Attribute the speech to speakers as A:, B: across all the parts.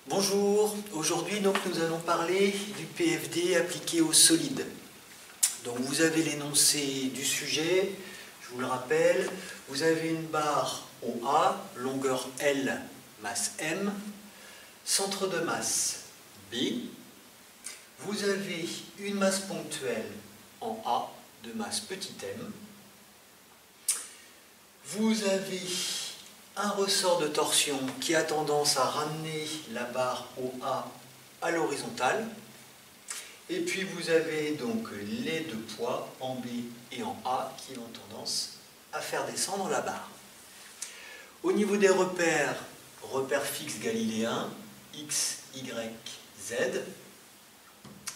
A: Bonjour, aujourd'hui donc nous allons parler du PFD appliqué aux solides. Donc vous avez l'énoncé du sujet, je vous le rappelle, vous avez une barre OA, longueur L, masse M, centre de masse B, vous avez une masse ponctuelle en A de masse petit m, vous avez un ressort de torsion qui a tendance à ramener la barre OA à l'horizontale. Et puis vous avez donc les deux poids en B et en A qui ont tendance à faire descendre la barre. Au niveau des repères fixes galiléens, X, Y, Z,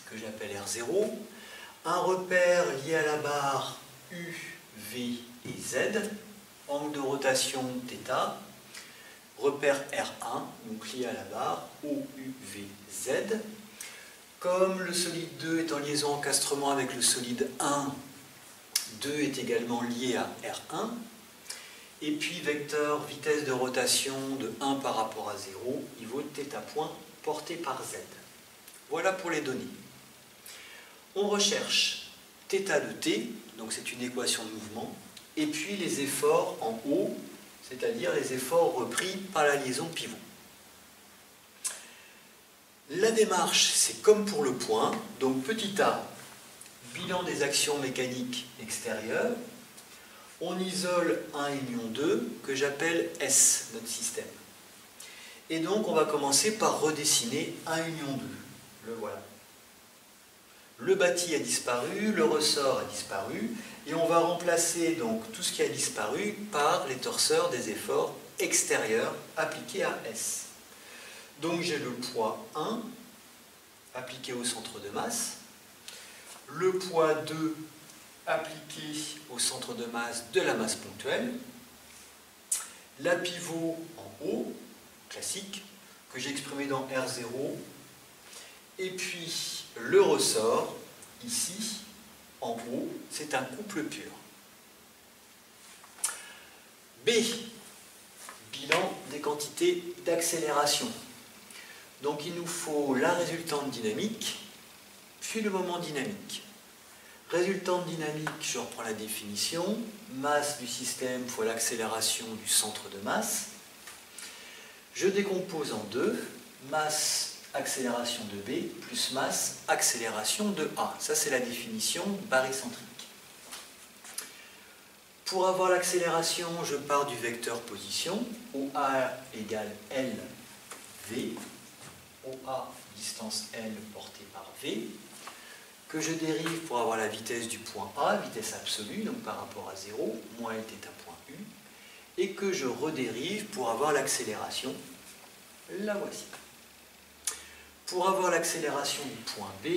A: que j'appelle R0, un repère lié à la barre U, V et Z, angle de rotation θ, repère R1, donc lié à la barre O, U, V, Z. Comme le solide 2 est en liaison encastrement avec le solide 1, 2 est également lié à R1. Et puis vecteur vitesse de rotation de 1 par rapport à 0, niveau de θ point porté par Z. Voilà pour les données. On recherche θ de t, donc c'est une équation de mouvement, et puis les efforts en haut, c'est-à-dire les efforts repris par la liaison pivot. La démarche, c'est comme pour le point, donc petit a, bilan des actions mécaniques extérieures, on isole 1 union 2, que j'appelle S, notre système. Et donc on va commencer par redessiner 1 union 2, le voilà. Le bâti a disparu, le ressort a disparu, et on va remplacer donc tout ce qui a disparu par les torseurs des efforts extérieurs appliqués à S. Donc j'ai le poids 1 appliqué au centre de masse, le poids 2 appliqué au centre de masse de la masse ponctuelle, la pivot en haut, classique, que j'ai exprimé dans R0, et puis le ressort, ici, en haut, c'est un couple pur. B, bilan des quantités d'accélération. Donc il nous faut la résultante dynamique, puis le moment dynamique. Résultante dynamique, je reprends la définition, masse du système fois l'accélération du centre de masse. Je décompose en deux, masse accélération de B plus masse accélération de A. Ça c'est la définition barycentrique. Pour avoir l'accélération, je pars du vecteur position, OA égale LV, OA distance L portée par V, que je dérive pour avoir la vitesse du point A, vitesse absolue, donc par rapport à 0, moins L θ point U, et que je redérive pour avoir l'accélération, la voici. Pour avoir l'accélération du point B,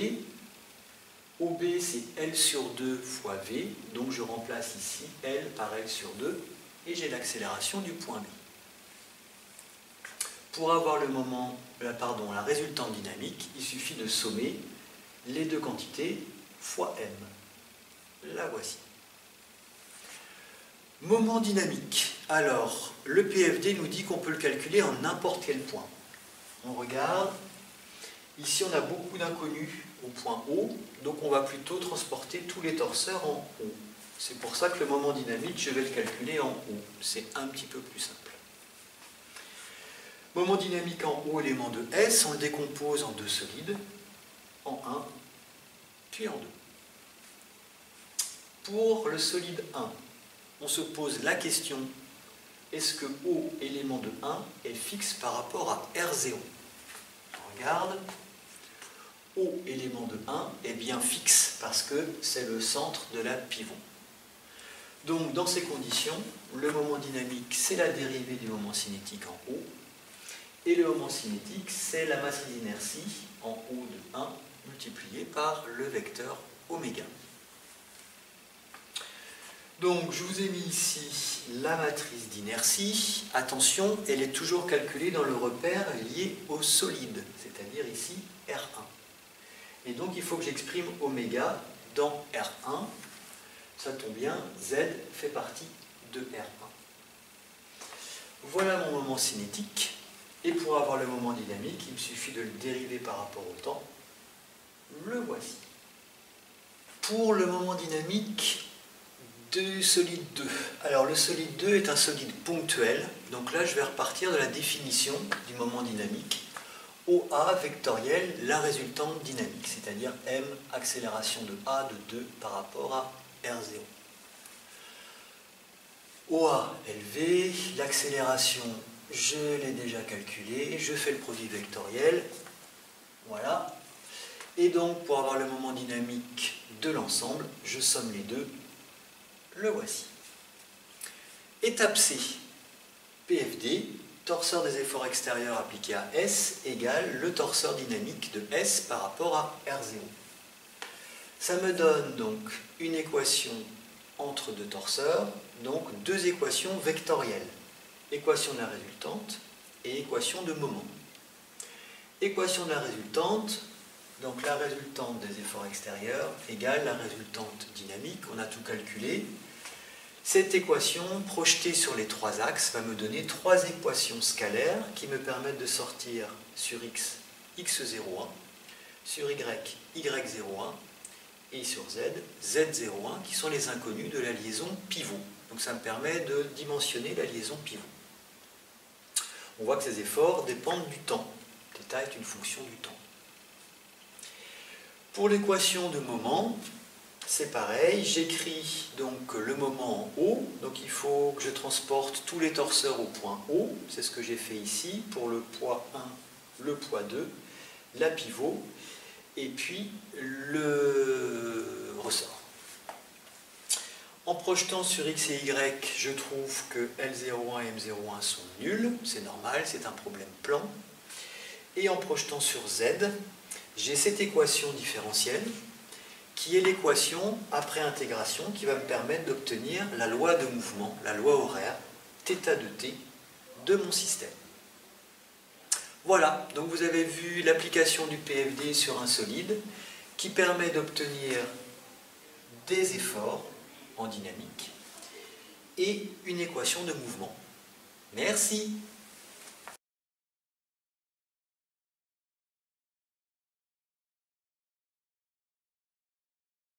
A: OB c'est L sur 2 fois V, donc je remplace ici L par L sur 2, et j'ai l'accélération du point B. Pour avoir la résultante dynamique, il suffit de sommer les deux quantités fois M. La voici. Moment dynamique. Alors, le PFD nous dit qu'on peut le calculer en n'importe quel point. On regarde. Ici, on a beaucoup d'inconnus au point O, donc on va plutôt transporter tous les torseurs en O. C'est pour ça que le moment dynamique, je vais le calculer en O. C'est un petit peu plus simple. Moment dynamique en O, élément de S, on le décompose en deux solides, en 1, puis en 2. Pour le solide 1, on se pose la question, est-ce que O, élément de 1, est fixe par rapport à R0? On regarde. O, élément de 1, est bien fixe parce que c'est le centre de la pivot. Donc, dans ces conditions, le moment dynamique, c'est la dérivée du moment cinétique en O, et le moment cinétique, c'est la matrice d'inertie en O de 1 multiplié par le vecteur oméga. Donc, je vous ai mis ici la matrice d'inertie. Attention, elle est toujours calculée dans le repère lié au solide, c'est-à-dire ici R1. Et donc, il faut que j'exprime oméga dans R1. Ça tombe bien, Z fait partie de R1. Voilà mon moment cinétique. Et pour avoir le moment dynamique, il me suffit de le dériver par rapport au temps. Le voici. Pour le moment dynamique du solide 2. Alors le solide 2 est un solide ponctuel. Donc là, je vais repartir de la définition du moment dynamique. OA vectoriel, la résultante dynamique, c'est-à-dire M, accélération de A de 2 par rapport à R0. OA élevé, l'accélération, je l'ai déjà calculé, je fais le produit vectoriel, voilà. Et donc, pour avoir le moment dynamique de l'ensemble, je somme les deux, le voici. Étape C, PFD, torseur des efforts extérieurs appliqué à S égale le torseur dynamique de S par rapport à R0. Ça me donne donc une équation entre deux torseurs, donc deux équations vectorielles. Équation de la résultante et équation de moment. Équation de la résultante, donc la résultante des efforts extérieurs égale la résultante dynamique, on a tout calculé. Cette équation, projetée sur les trois axes, va me donner trois équations scalaires qui me permettent de sortir sur x, x01, sur y, y01, et sur z, z01, qui sont les inconnus de la liaison pivot. Donc ça me permet de dimensionner la liaison pivot. On voit que ces efforts dépendent du temps. Θ est une fonction du temps. Pour l'équation de moment, c'est pareil, j'écris donc le moment en haut, donc il faut que je transporte tous les torseurs au point O, c'est ce que j'ai fait ici, pour le poids 1, le poids 2, la pivot, et puis le ressort. En projetant sur x et y, je trouve que L01 et M01 sont nuls, c'est normal, c'est un problème plan. Et en projetant sur z, j'ai cette équation différentielle, qui est l'équation après intégration qui va me permettre d'obtenir la loi de mouvement, la loi horaire, θ de t, de mon système. Voilà, donc vous avez vu l'application du PFD sur un solide qui permet d'obtenir des efforts en dynamique et une équation de mouvement. Merci.